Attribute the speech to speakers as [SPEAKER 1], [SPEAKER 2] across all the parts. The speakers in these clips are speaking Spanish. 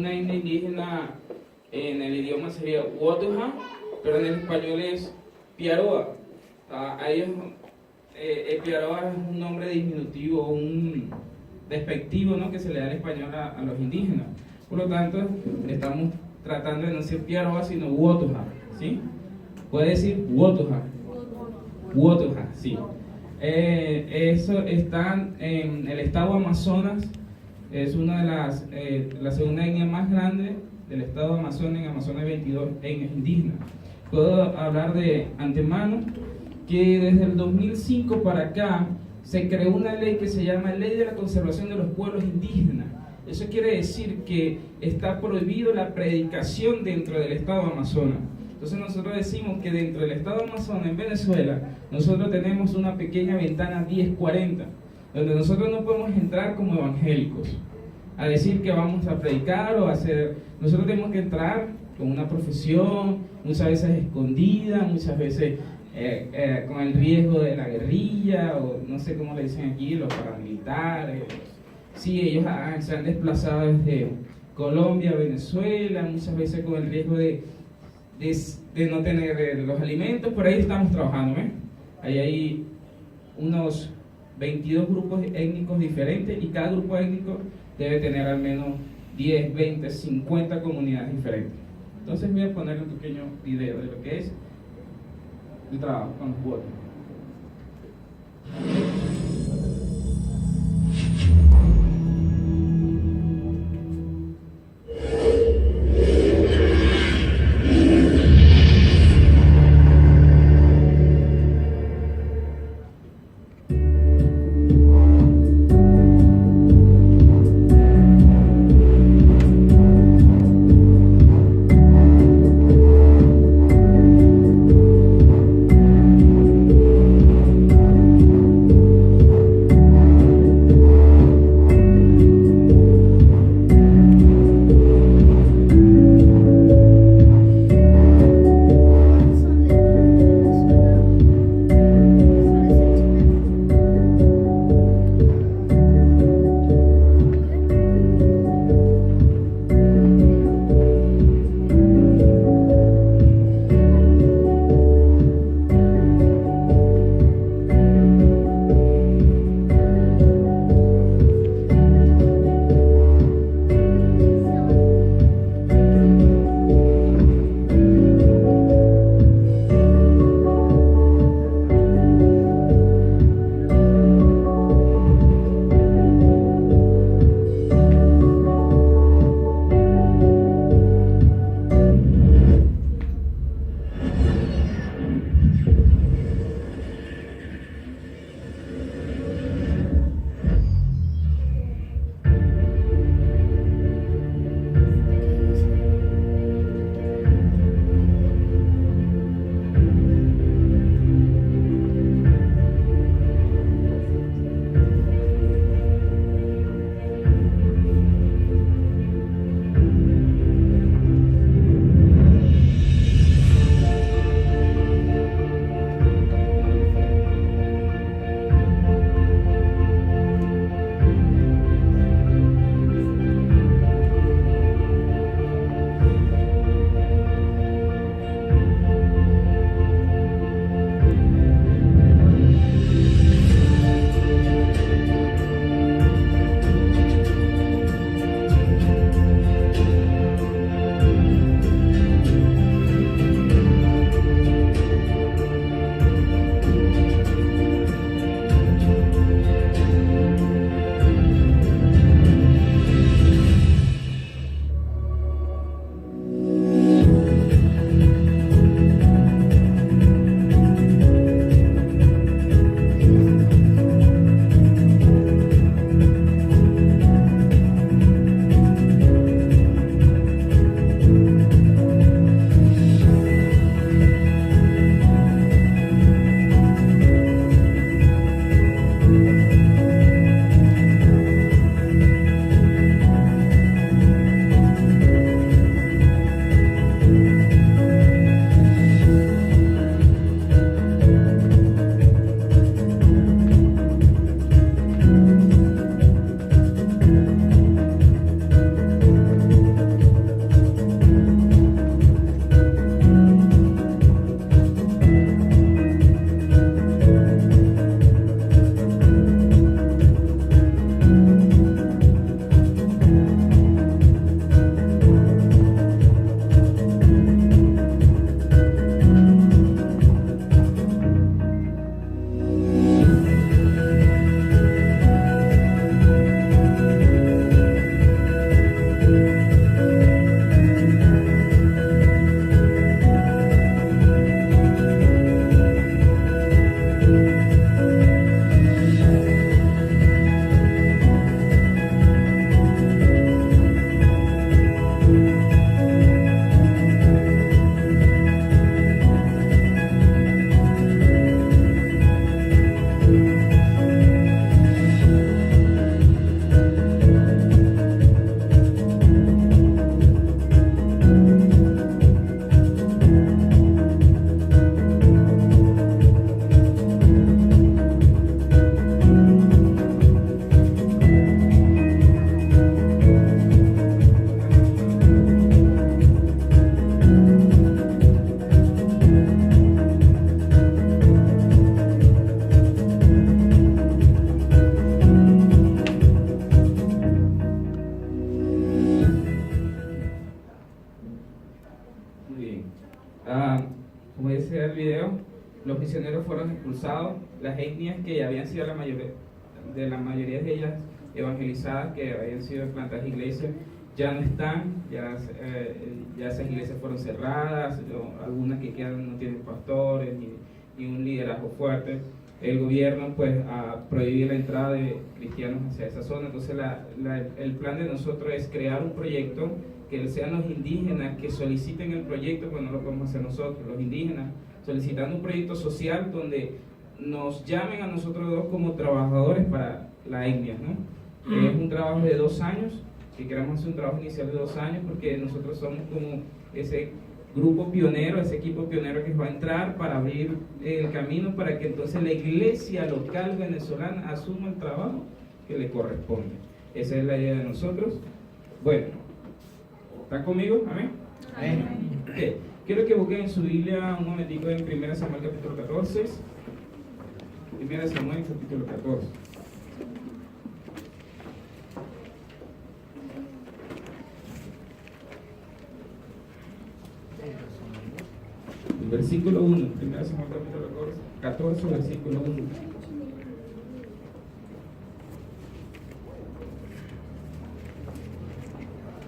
[SPEAKER 1] Una etnia indígena en el idioma sería Wotuja, pero en el español es Piaroa. A ellos, el Piaroa es un nombre diminutivo, un despectivo, ¿no?, que se le da en español a los indígenas. Por lo tanto, estamos tratando de no decir Piaroa, sino Wotuja, ¿sí? Puede decir Wotuja. Wotuja, sí. Eso está en el estado Amazonas. Es una de la segunda etnia más grande del estado de Amazonas, en Amazonas 22 etnias indígenas. Puedo hablar de antemano que desde el 2005 para acá se creó una ley que se llama Ley de la Conservación de los Pueblos Indígenas. Eso quiere decir que está prohibido la predicación dentro del estado de Amazonas. Entonces nosotros decimos que dentro del estado de Amazonas, en Venezuela, nosotros tenemos una pequeña ventana 1040, donde nosotros no podemos entrar como evangélicos a decir que vamos a predicar o a hacer. Nosotros tenemos que entrar con una profesión, muchas veces escondida, muchas veces con el riesgo de la guerrilla, o no sé cómo le dicen aquí, los paramilitares. Sí, ellos se han desplazado desde Colombia a Venezuela, muchas veces con el riesgo de no tener los alimentos. Por ahí estamos trabajando, ¿eh? Ahí hay unos 22 grupos étnicos diferentes y cada grupo étnico debe tener al menos 10, 20, 50 comunidades diferentes. Entonces voy a poner un pequeño video de lo que es el trabajo con los pueblos. era el video, los misioneros fueron expulsados, las etnias que habían sido la mayoría de ellas evangelizadas, que habían sido plantadas iglesias, ya no están, ya esas iglesias fueron cerradas, algunas que quedan no tienen pastores ni un liderazgo fuerte. El gobierno pues prohibir la entrada de cristianos hacia esa zona. Entonces el plan de nosotros es crear un proyecto que sean los indígenas que soliciten el proyecto, pues no lo podemos hacer nosotros, los indígenas solicitando un proyecto social donde nos llamen a nosotros dos como trabajadores para la etnia, ¿no? Es un trabajo de 2 años, que queremos hacer un trabajo inicial de 2 años, porque nosotros somos como ese grupo pionero, ese equipo pionero que va a entrar para abrir el camino para que entonces la iglesia local venezolana asuma el trabajo que le corresponde. Esa es la idea de nosotros. Bueno, ¿están conmigo? ¿Amén?
[SPEAKER 2] Amén.
[SPEAKER 1] Okay. Quiero que busquen en su Biblia un momentico en 1 Samuel capítulo 14. 1 Samuel capítulo 14. El versículo 1, 1 Samuel capítulo 14, versículo 1.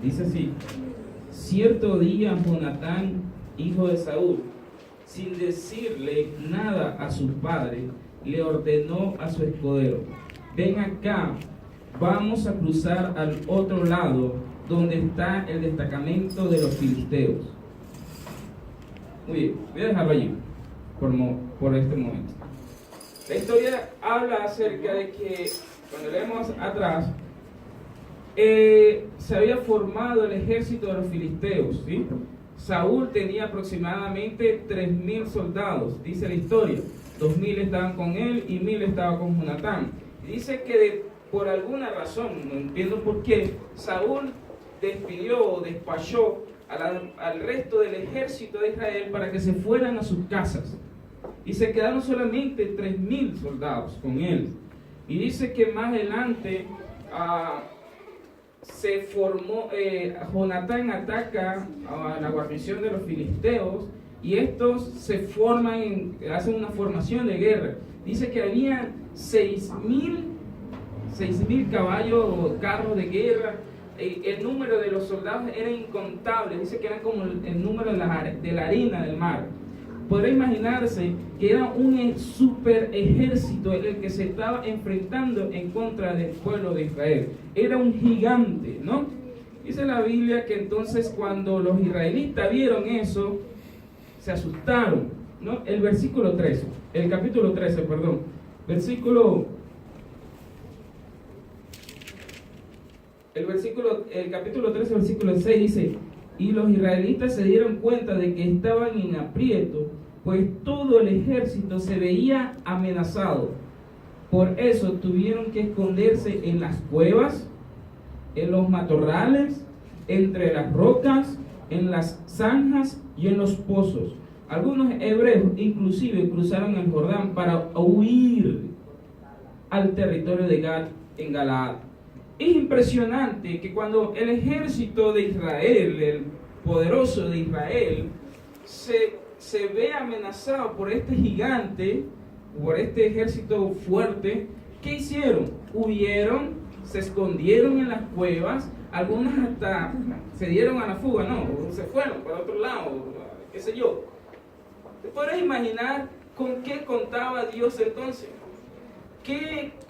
[SPEAKER 1] Dice así: cierto día Jonatán, hijo de Saúl, sin decirle nada a su padre, le ordenó a su escudero: ven acá, vamos a cruzar al otro lado, donde está el destacamento de los filisteos. Muy bien, voy a dejarlo allí por este momento. La historia habla acerca de que, cuando leemos atrás, se había formado el ejército de los filisteos, ¿sí? Saúl tenía aproximadamente 3.000 soldados, dice la historia. 2.000 estaban con él y 1.000 estaban con Jonatán. Y dice que por alguna razón, no entiendo por qué, Saúl despidió o despachó al resto del ejército de Israel para que se fueran a sus casas. Y se quedaron solamente 3.000 soldados con él. Y dice que más adelante se formó, Jonatán ataca a la guarnición de los filisteos y estos se forman, hacen una formación de guerra. Dice que había 6.000 caballos o carros de guerra. El número de los soldados era incontable, dice que eran como el número de la arena del mar. Podrá imaginarse que era un super ejército el que se estaba enfrentando en contra del pueblo de Israel. Era un gigante, ¿no? Dice la Biblia que entonces cuando los israelitas vieron eso, se asustaron, ¿no? El capítulo 13, el capítulo 13, versículo 6 dice: y los israelitas se dieron cuenta de que estaban en aprieto, pues todo el ejército se veía amenazado. Por eso tuvieron que esconderse en las cuevas, en los matorrales, entre las rocas, en las zanjas y en los pozos. Algunos hebreos inclusive cruzaron el Jordán para huir al territorio de Gad en Galaad. Es impresionante que cuando el ejército de Israel, el poderoso de Israel, se ve amenazado por este gigante, por este ejército fuerte, ¿qué hicieron? Huyeron, se escondieron en las cuevas, algunos hasta se dieron a la fuga, no, se fueron para otro lado, qué sé yo. ¿Te podrás imaginar con qué contaba Dios entonces?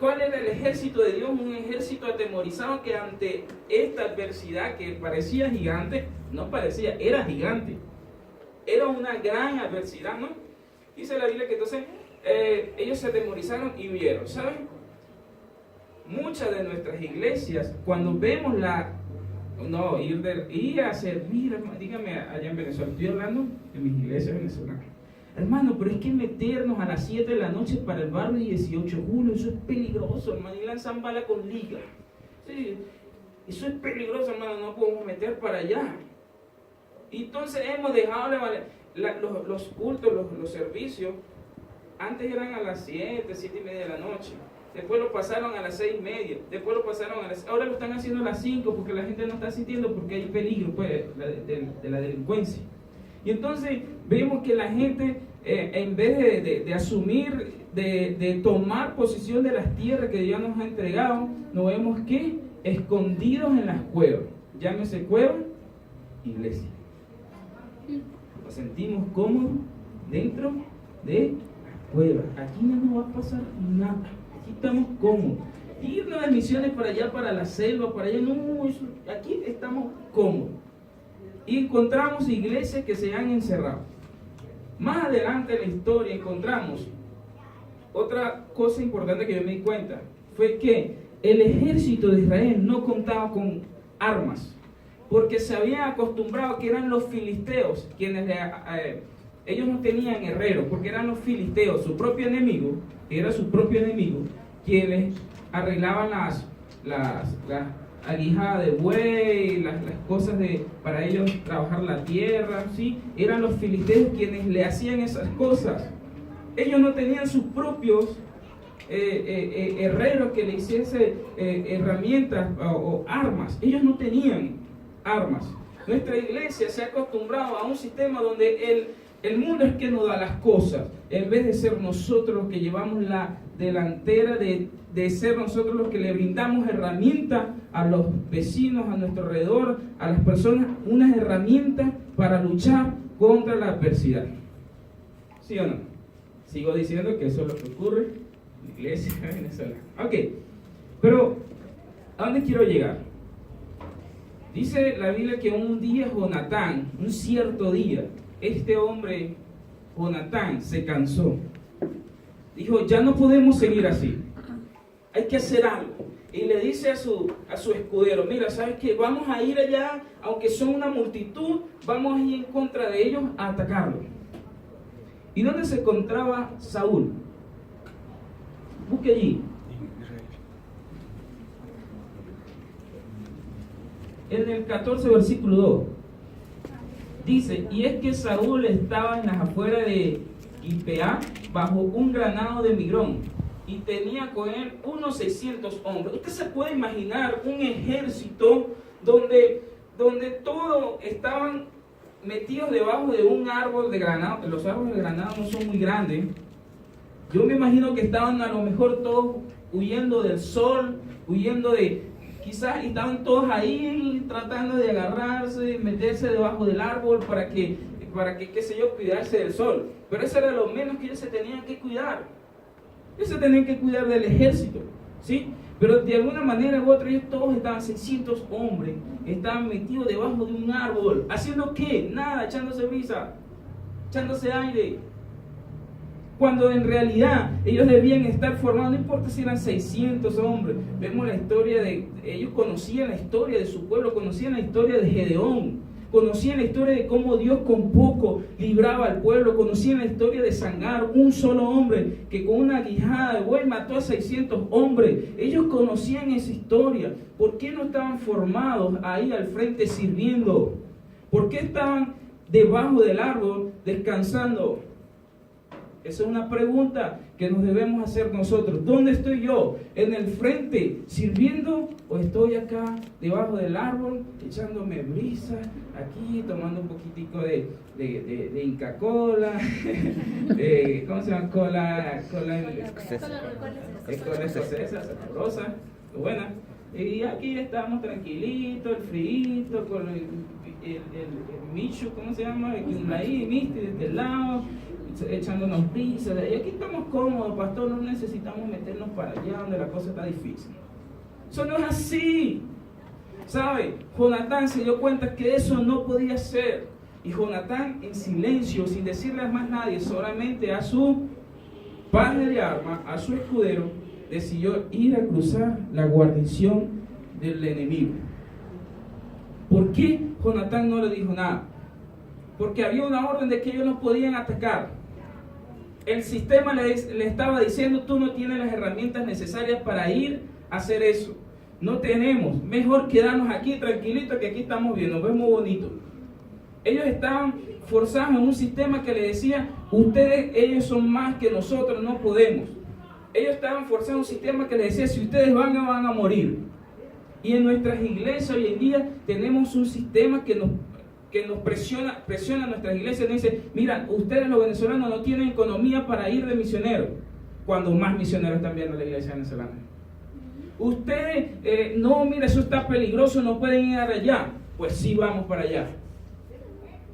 [SPEAKER 1] ¿Cuál era el ejército de Dios? Un ejército atemorizado que ante esta adversidad que parecía gigante, no parecía, era gigante. Era una gran adversidad, ¿no? Dice la Biblia que entonces ellos se atemorizaron y huyeron, ¿saben? Muchas de nuestras iglesias, cuando vemos ir a servir, dígame allá en Venezuela, estoy hablando de mis iglesias venezolanas. Hermano, pero es que meternos a las 7 de la noche para el barrio 18 de julio, eso es peligroso, hermano, y lanzan bala con liga. Sí, eso es peligroso, hermano, no podemos meter para allá. Y entonces hemos dejado los cultos, los servicios, antes eran a las 7, 7 y media de la noche. Después lo pasaron a las 6 y media, después lo pasaron ahora lo están haciendo a las 5 porque la gente no está sintiendo, porque hay peligro pues, de la delincuencia. Y entonces vemos que la gente en vez de asumir, de tomar posesión de las tierras que Dios nos ha entregado, nos vemos que escondidos en las cuevas. Llámese cueva, iglesia. Nos sentimos cómodos dentro de las cuevas. Aquí no nos va a pasar nada. Aquí estamos cómodos. Irnos de misiones para allá, para la selva, para allá, no, aquí estamos cómodos. Y encontramos iglesias que se han encerrado. Más adelante en la historia encontramos otra cosa importante que yo me di cuenta, fue que el ejército de Israel no contaba con armas, porque se habían acostumbrado que eran los filisteos quienes ellos no tenían guerreros, porque eran los filisteos, su propio enemigo, quienes arreglaban las aguijadas de buey, las cosas para ellos trabajar la tierra, ¿sí? Eran los filisteos quienes le hacían esas cosas. Ellos no tenían sus propios herreros que le hiciese herramientas o armas. Ellos no tenían armas. Nuestra iglesia se ha acostumbrado a un sistema donde el mundo es que nos da las cosas, en vez de ser nosotros los que llevamos la delantera, de ser nosotros los que le brindamos herramientas a los vecinos, a nuestro alrededor, a las personas, unas herramientas para luchar contra la adversidad. ¿Sí o no? Sigo diciendo que eso es lo que ocurre en la iglesia venezolana. Ok, pero ¿a dónde quiero llegar? Dice la Biblia que un día Jonatán, un cierto día, este hombre, Jonatán, se cansó. Dijo, ya no podemos seguir así. Hay que hacer algo. Y le dice a su escudero, mira, ¿sabes qué? Vamos a ir allá, aunque son una multitud, vamos a ir en contra de ellos a atacarlos. ¿Y dónde se encontraba Saúl? Busque allí. En el 14 versículo 2. Dice, y es que Saúl estaba en las afueras de Gibeá bajo un granado de Migrón y tenía con él unos 600 hombres. Usted se puede imaginar un ejército donde todos estaban metidos debajo de un árbol de granado. Los árboles de granado no son muy grandes. Yo me imagino que estaban a lo mejor todos huyendo del sol, quizás estaban todos ahí tratando de agarrarse, meterse debajo del árbol para que, qué sé yo, cuidarse del sol. Pero eso era lo menos que ellos se tenían que cuidar. Ellos se tenían que cuidar del ejército, ¿sí? Pero de alguna manera u otra, ellos todos estaban, 600 hombres, estaban metidos debajo de un árbol. ¿Haciendo qué? Nada, echándose brisa, echándose aire. Cuando en realidad ellos debían estar formados, no importa si eran 600 hombres. Vemos la historia ellos conocían la historia de su pueblo, conocían la historia de Gedeón, conocían la historia de cómo Dios con poco libraba al pueblo, conocían la historia de Sangar, un solo hombre que con una guijada de buey mató a 600 hombres. Ellos conocían esa historia. ¿Por qué no estaban formados ahí al frente sirviendo? ¿Por qué estaban debajo del árbol descansando? Esa es una pregunta que nos debemos hacer nosotros. ¿Dónde estoy yo? ¿En el frente sirviendo o estoy acá debajo del árbol echándome brisa, aquí tomando un poquitico de Inca Cola, ¿cómo se llama? Cola escocesa, sabrosa, buena. Y aquí estamos tranquilitos, el frío, con el micho, ¿cómo se llama? El maíz, misti, desde el lado, echándonos brisa. Y aquí estamos cómodos, pastor, no necesitamos meternos para allá donde la cosa está difícil. Eso no es así. ¿Sabe? Jonatán se dio cuenta que eso no podía ser. Y Jonatán, en silencio, sin decirle a más nadie, solamente a su padre de armas, a su escudero, decidió ir a cruzar la guarnición del enemigo. ¿Por qué Jonatán no le dijo nada? Porque había una orden de que ellos no podían atacar. El sistema le estaba diciendo, tú no tienes las herramientas necesarias para ir a hacer eso. No tenemos, mejor quedarnos aquí tranquilitos, que aquí estamos bien, nos vemos bonitos. Ellos estaban forzados en un sistema que le decía, ellos son más que nosotros, no podemos. Ellos estaban forzados en un sistema que les decía, si ustedes van a morir. Y en nuestras iglesias hoy en día tenemos un sistema que que nos presiona nuestras iglesias, nos dice, mira, ustedes los venezolanos no tienen economía para ir de misioneros, cuando más misioneros están viendo la iglesia venezolana. Ustedes, no, mira, eso está peligroso, no pueden ir allá. Pues sí, vamos para allá.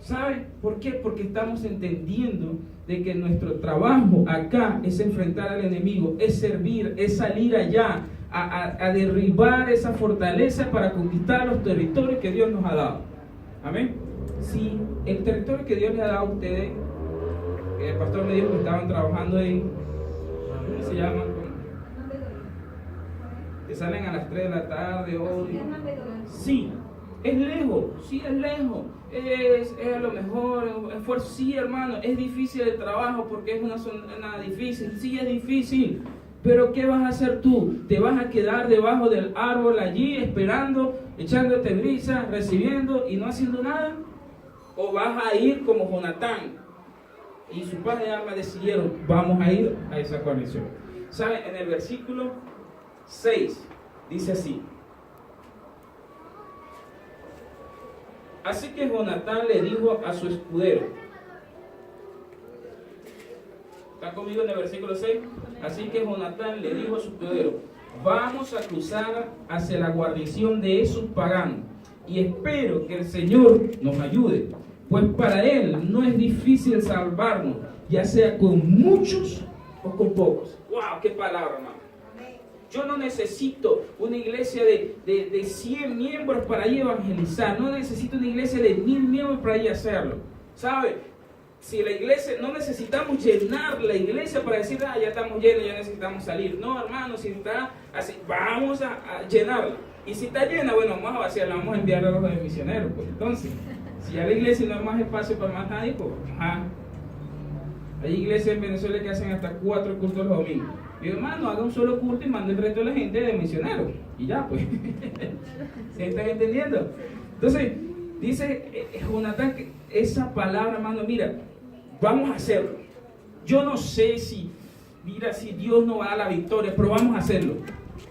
[SPEAKER 1] ¿Saben por qué? Porque estamos entendiendo de que nuestro trabajo acá es enfrentar al enemigo, es servir, es salir allá a derribar esa fortaleza para conquistar los territorios que Dios nos ha dado. Amén. Si el territorio que Dios les ha dado a ustedes, el pastor me dijo que estaban trabajando en, ¿cómo se llama? Que salen a las 3 de la tarde hoy. Sí, es lejos, sí es lejos. Es a lo mejor esfuerzo, sí, hermano, es difícil el trabajo porque es una zona difícil, sí es difícil. Pero ¿qué vas a hacer tú? ¿Te vas a quedar debajo del árbol allí esperando, echándote brisa, recibiendo y no haciendo nada? ¿O vas a ir como Jonatán y su padre de armas decidieron, vamos a ir a esa coalición? ¿Saben? En el versículo 6 dice así: así que Jonatán le dijo a su escudero, ¿están conmigo en el versículo 6? Así que Jonatán le dijo a su escudero, vamos a cruzar hacia la guarnición de esos paganos y espero que el Señor nos ayude, pues para Él no es difícil salvarnos, ya sea con muchos o con pocos. ¡Wow! ¡Qué palabra, hermano! Yo no necesito una iglesia de 100 miembros para ir a evangelizar. No necesito una iglesia de 1000 miembros para ir a hacerlo. ¿Sabe? Si la iglesia, no necesitamos llenar la iglesia para decir, ya estamos llenos, ya necesitamos salir. No, hermano, si está así, vamos a llenarla. Y si está llena, bueno, vamos a vaciarla, vamos a enviarla a los misioneros. Pues entonces, si ya la iglesia no hay más espacio para más nadie, pues, hay iglesias en Venezuela que hacen hasta 4 cultos los domingos. Mi hermano, haga un solo culto y mande el resto de la gente de misioneros. Y ya, pues. ¿Se están entendiendo? Entonces, dice Jonatán que esa palabra, hermano, mira, vamos a hacerlo. Yo no sé si Dios nos va a dar la victoria, pero vamos a hacerlo.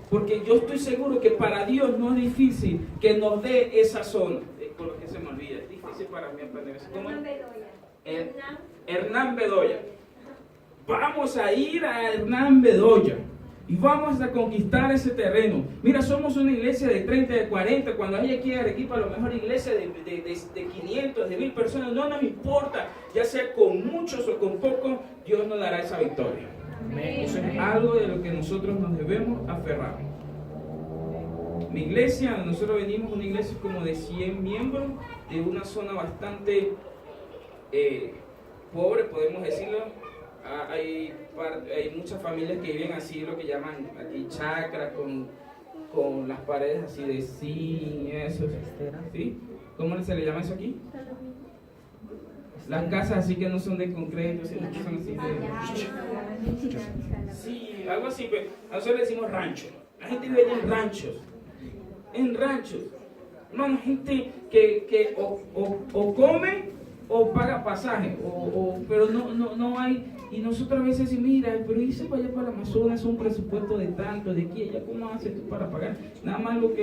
[SPEAKER 1] Porque yo estoy seguro que para Dios no es difícil que nos dé esa zona. Con lo que se me olvida, es difícil para mí aprender eso. Hernán Bedoya. Vamos a ir a Hernán Bedoya y vamos a conquistar ese terreno. Mira, somos una iglesia de 30, de 40. Cuando hay aquí en Arequipa, a lo mejor iglesia de 500, de 1000 personas, no nos importa, ya sea con muchos o con pocos, Dios nos dará esa victoria. Eso es algo de lo que nosotros nos debemos aferrar. Mi iglesia, nosotros venimos una iglesia como de 100 miembros, de una zona bastante pobre, podemos decirlo. Hay muchas familias que viven así, lo que llaman aquí chacras, con las paredes así de zinc, eso, ¿sí? ¿Cómo se le llama eso aquí? Las casas así que no son de concreto, sino que son así de... Sí, algo así, pero nosotros le decimos rancho. La gente vive en ranchos. Hermano, gente que o come o paga pasaje, pero no hay. Y nosotros a veces decimos, mira, pero irse para allá para el Amazonas es un presupuesto de tanto, de aquí, allá, ¿cómo haces tú para pagar? Nada más lo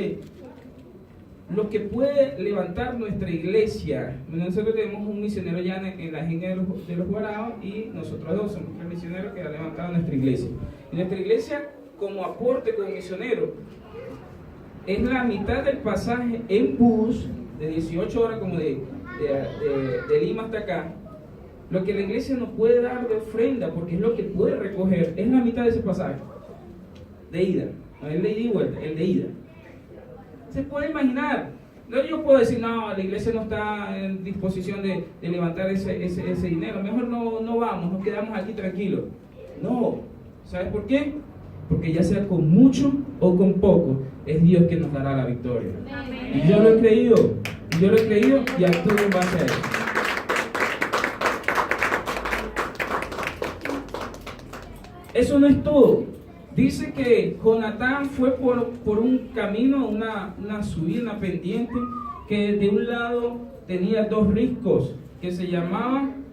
[SPEAKER 1] que puede levantar nuestra iglesia. Nosotros tenemos un misionero ya en la Genia de los Guaraos y nosotros dos somos 3 misioneros que han levantado nuestra iglesia. Y nuestra iglesia, como aporte, como misionero, es la mitad del pasaje en bus de 18 horas como de Lima hasta acá. Lo que la iglesia nos puede dar de ofrenda, porque es lo que puede recoger, es la mitad de ese pasaje de ida, no el de ida y vuelta, el de ida. Se puede imaginar. No, yo puedo decir, no, la iglesia no está en disposición de levantar ese dinero, mejor no vamos, nos quedamos aquí tranquilos. No, ¿sabes por qué? Porque ya sea con mucho o con poco, es Dios quien nos dará la victoria. Amén. Y yo lo he creído y actúo en base a eso. Eso no es todo. Dice que Jonatán fue por un camino, una subida, una pendiente, que de un lado tenía 2 riscos que se llamaban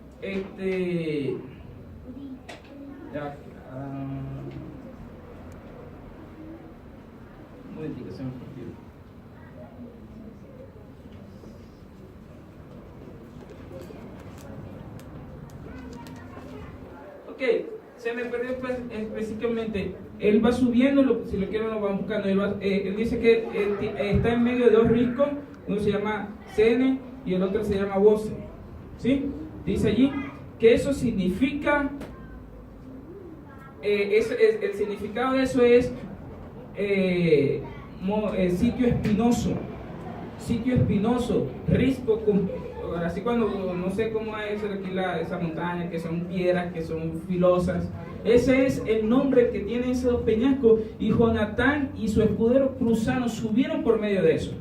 [SPEAKER 1] Ok, se me perdió específicamente. Él va subiendo, si lo quieren lo van buscando. Él dice que está en medio de dos riscos, uno se llama Sene y el otro se llama Bose. ¿Sí? Dice allí que eso significa, el significado de eso es sitio espinoso, risco, así cuando, no sé cómo es aquí esa montaña, que son piedras, que son filosas. Ese es el nombre que tiene esos dos peñascos, y Jonatán y su escudero cruzaron, subieron por medio de eso.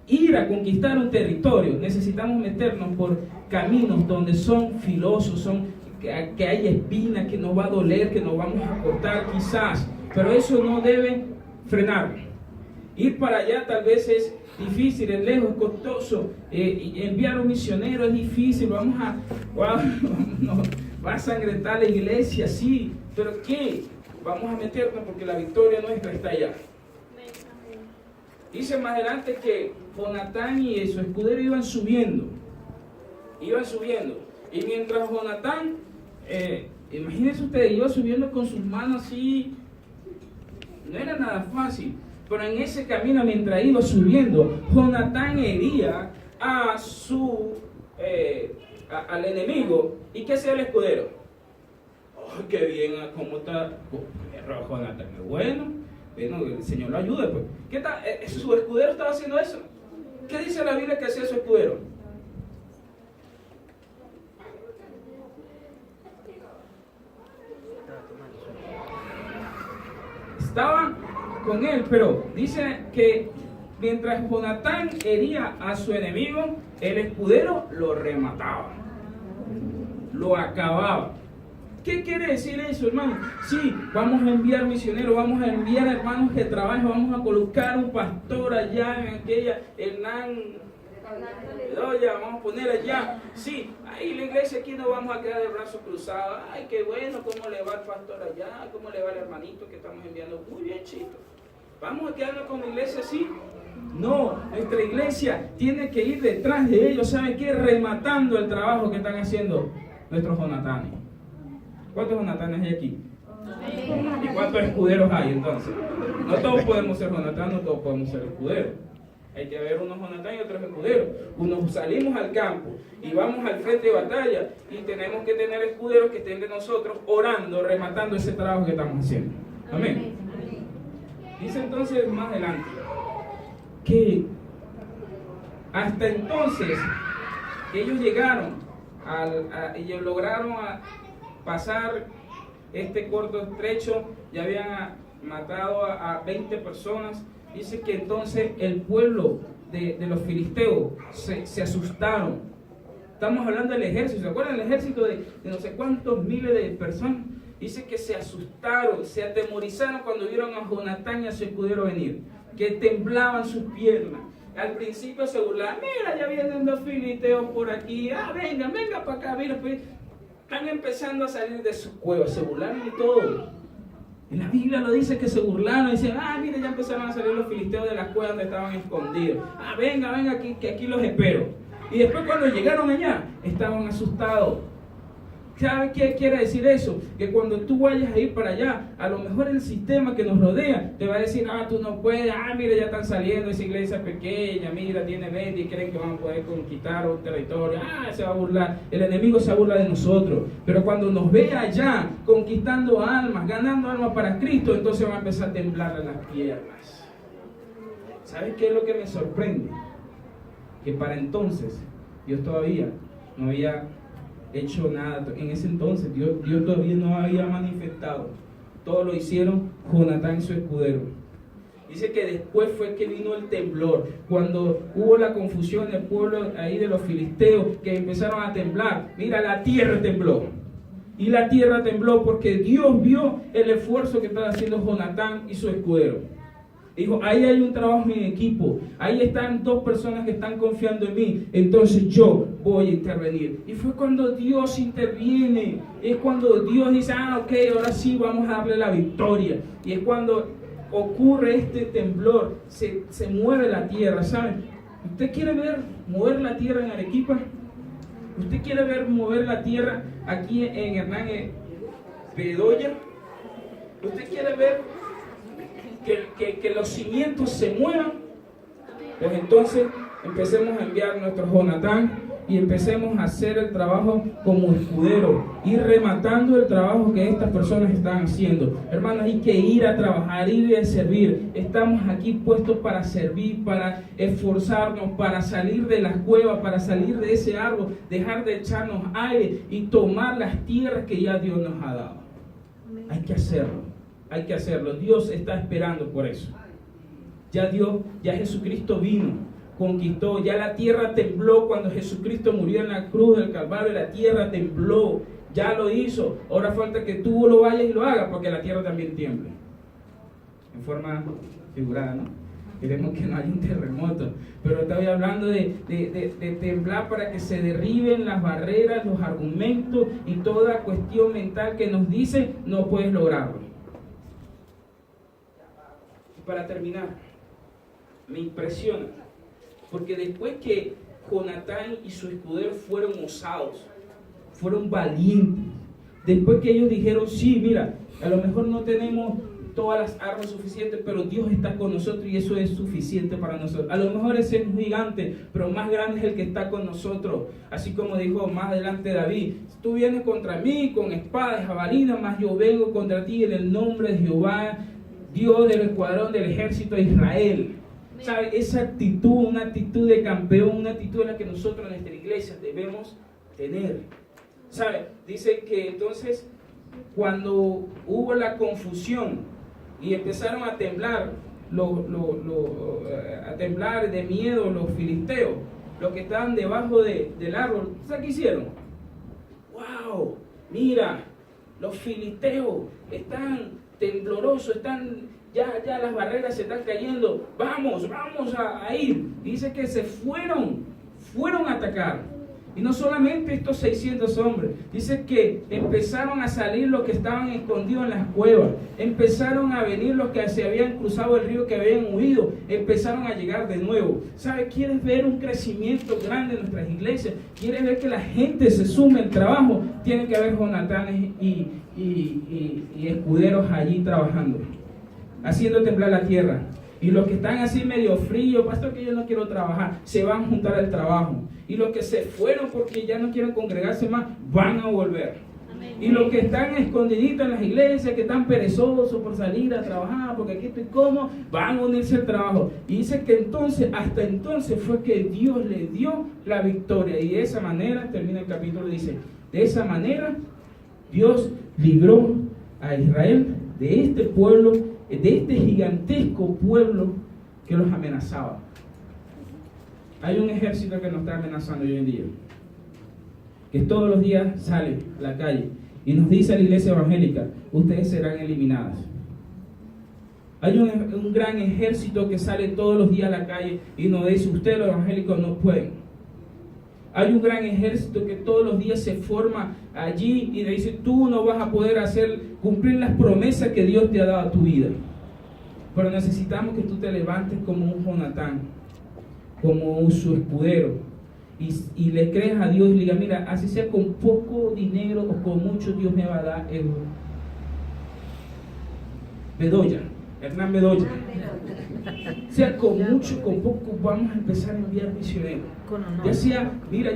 [SPEAKER 1] Ir a conquistar un territorio, necesitamos meternos por caminos donde son filosos, que hay espinas, que nos va a doler, que nos vamos a cortar quizás, pero eso no debe frenar. Ir para allá tal vez es difícil, es lejos, es costoso, enviar un misionero es difícil, va a sangrentar la iglesia, sí, pero ¿qué? Vamos a meternos porque la victoria nuestra está allá. Dice más adelante que Jonatán y su escudero iban subiendo, y mientras Jonatán, imagínense ustedes, iba subiendo con sus manos así, no era nada fácil, pero en ese camino mientras iba subiendo, Jonatán hería al enemigo. ¿Y qué hacía el escudero? ¡Oh, qué bien! ¿Cómo está? Jonatán es bueno, el Señor lo ayude, pues. ¿Qué tal? ¿Su escudero estaba haciendo eso? ¿Qué dice la Biblia que hacía su escudero? Estaban con él, pero dice que mientras Jonatán hería a su enemigo, el escudero lo remataba, lo acababa. ¿Qué quiere decir eso, hermano? Sí, vamos a enviar misioneros, vamos a enviar hermanos que trabajen, vamos a colocar un pastor allá en aquella, vamos a poner allá. Sí, ahí la iglesia aquí no vamos a quedar de brazos cruzados. Ay, qué bueno, ¿cómo le va el pastor allá? ¿Cómo le va el hermanito que estamos enviando? Muy bien, chito. ¿Vamos a quedarnos con la iglesia así? No, nuestra iglesia tiene que ir detrás de ellos, ¿saben qué? Rematando el trabajo que están haciendo nuestros Jonatanes. ¿Cuántos Jonatanes hay aquí? ¿Y cuántos escuderos hay entonces? No todos podemos ser Jonatán, no todos podemos ser escuderos. Hay que haber unos Jonatán y otros escuderos. Unos salimos al campo y vamos al frente de batalla, y tenemos que tener escuderos que estén de nosotros orando, rematando ese trabajo que estamos haciendo. Amén. Dice entonces más adelante que hasta entonces que ellos llegaron ellos lograron pasar este corto estrecho, ya habían matado a 20 personas. Dice que entonces el pueblo de los filisteos se asustaron. Estamos hablando del ejército, ¿se acuerdan? El ejército de no sé cuántos miles de personas. Dice que se asustaron, se atemorizaron cuando vieron a Jonatán y a su escudero venir, que temblaban sus piernas. Al principio se burlaban, mira, ya vienen dos filisteos por aquí, venga para acá, mira, pues, están empezando a salir de su cueva, se burlaron y todo. Y la Biblia lo dice que se burlaron, y dicen, mira, ya empezaron a salir los filisteos de las cuevas donde estaban escondidos. Venga aquí, que aquí los espero. Y después cuando llegaron allá, estaban asustados. ¿Sabe qué quiere decir eso? Que cuando tú vayas a ir para allá, a lo mejor el sistema que nos rodea te va a decir, tú no puedes, mira, ya están saliendo, esa iglesia pequeña, mira, tiene 20 y creen que van a poder conquistar un territorio, se va a burlar, el enemigo se burla de nosotros. Pero cuando nos vea allá conquistando almas, ganando almas para Cristo, entonces va a empezar a temblar las piernas. ¿Sabes qué es lo que me sorprende? Que para entonces Dios todavía no había hecho nada. En ese entonces Dios todavía no había manifestado. Todo lo hicieron Jonatán y su escudero. Dice que después fue que vino el temblor, cuando hubo la confusión del pueblo ahí de los filisteos, que empezaron a temblar. Mira, la tierra tembló. Y la tierra tembló porque Dios vio el esfuerzo que estaba haciendo Jonatán y su escudero. Dijo, ahí hay un trabajo en equipo, ahí están dos personas que están confiando en mí, entonces yo voy a intervenir. Y fue cuando Dios interviene, es cuando Dios dice, ok, ahora sí vamos a darle la victoria. Y es cuando ocurre este temblor, se mueve la tierra, ¿saben? ¿Usted quiere ver mover la tierra en Arequipa? ¿Usted quiere ver mover la tierra aquí en Hernán Bedoya? ¿Usted quiere ver que los cimientos se muevan? Pues entonces empecemos a enviar nuestro Jonatán y empecemos a hacer el trabajo como escudero, ir rematando el trabajo que estas personas están haciendo. Hermanos, hay que ir a trabajar, ir a servir. Estamos aquí puestos para servir, para esforzarnos, para salir de las cuevas, para salir de ese árbol, dejar de echarnos aire y tomar las tierras que ya Dios nos ha dado. Hay que hacerlo, hay que hacerlo. Dios está esperando por eso. Ya Jesucristo vino, conquistó, ya la tierra tembló cuando Jesucristo murió en la cruz del Calvario, la tierra tembló, ya lo hizo. Ahora falta que tú lo vayas y lo hagas para que la tierra también tiemble. En forma figurada, ¿no? Queremos que no haya un terremoto, pero estoy hablando de temblar para que se derriben las barreras, los argumentos y toda cuestión mental que nos dice no puedes lograrlo. Y para terminar, me impresiona, porque después que Jonatán y su escudero fueron osados, fueron valientes, después que ellos dijeron, sí, mira, a lo mejor no tenemos todas las armas suficientes, pero Dios está con nosotros y eso es suficiente para nosotros. A lo mejor ese es un gigante, pero más grande es el que está con nosotros. Así como dijo más adelante David, tú vienes contra mí con espada y jabalina, mas yo vengo contra ti en el nombre de Jehová, Dios del escuadrón del ejército de Israel. ¿Sabe? Esa actitud, una actitud de campeón, una actitud en la que nosotros en nuestra iglesia debemos tener. ¿Sabe? Dice que entonces cuando hubo la confusión y empezaron a temblar, a temblar de miedo los filisteos, los que estaban debajo del árbol, ¿sabes qué hicieron? ¡Wow! Mira, los filisteos están temblorosos, ya las barreras se están cayendo, vamos a ir. Dice que se fueron a atacar. Y no solamente estos 600 hombres, dice que empezaron a salir los que estaban escondidos en las cuevas, empezaron a venir los que se habían cruzado el río, que habían huido, empezaron a llegar de nuevo. ¿Sabes? ¿Quieres ver un crecimiento grande en nuestras iglesias? ¿Quieres ver que la gente se sume al trabajo? Tiene que haber Jonatanes y escuderos allí trabajando, haciendo temblar la tierra. Y los que están así medio fríos, pastor, que yo no quiero trabajar, se van a juntar al trabajo. Y los que se fueron porque ya no quieren congregarse más, van a volver. Amén. Y los que están escondiditos en las iglesias, que están perezosos por salir a trabajar, porque aquí estoy cómodo, van a unirse al trabajo. Y dice que entonces, hasta entonces fue que Dios le dio la victoria. Y de esa manera, termina el capítulo, dice, de esa manera Dios libró a Israel de este pueblo, de este gigantesco pueblo que los amenazaba. Hay un ejército que nos está amenazando hoy en día, que todos los días sale a la calle y nos dice a la iglesia evangélica, ustedes serán eliminadas. Hay un gran ejército que sale todos los días a la calle y nos dice, ustedes los evangélicos no pueden. Hay un gran ejército que todos los días se forma allí y le dice, tú no vas a poder cumplir las promesas que Dios te ha dado a tu vida. Pero necesitamos que tú te levantes como un Jonatán, como su escudero, y le creas a Dios y le digas, mira, así sea con poco dinero o con mucho, Dios me va a dar el Bedoya, Hernán Bedoya. Sea con mucho, con poco, vamos a empezar a enviar misioneros. Ya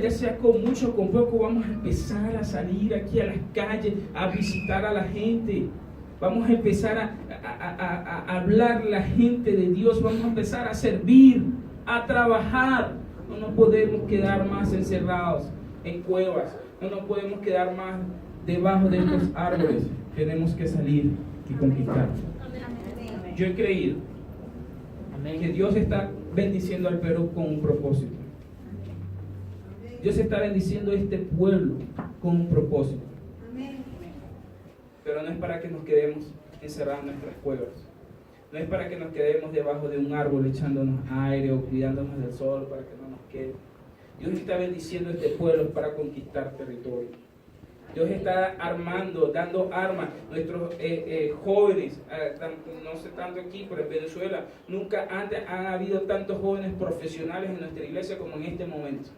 [SPEAKER 1] sea con mucho o con poco, vamos a empezar a salir aquí a las calles, a visitar a la gente. Vamos a empezar a hablar a la gente de Dios, vamos a empezar a servir, a trabajar. No nos podemos quedar más encerrados en cuevas, no nos podemos quedar más debajo de estos árboles. Tenemos que salir y conquistar. Yo he creído que Dios está bendiciendo al Perú con un propósito. Dios está bendiciendo a este pueblo con un propósito. Pero no es para que nos quedemos encerrados en nuestras cuevas. No es para que nos quedemos debajo de un árbol echándonos aire o cuidándonos del sol para que no nos quede. Dios está bendiciendo a este pueblo para conquistar territorio. Dios está armando, dando armas. Nuestros jóvenes, no sé tanto aquí, pero en Venezuela, nunca antes han habido tantos jóvenes profesionales en nuestra iglesia como en este momento.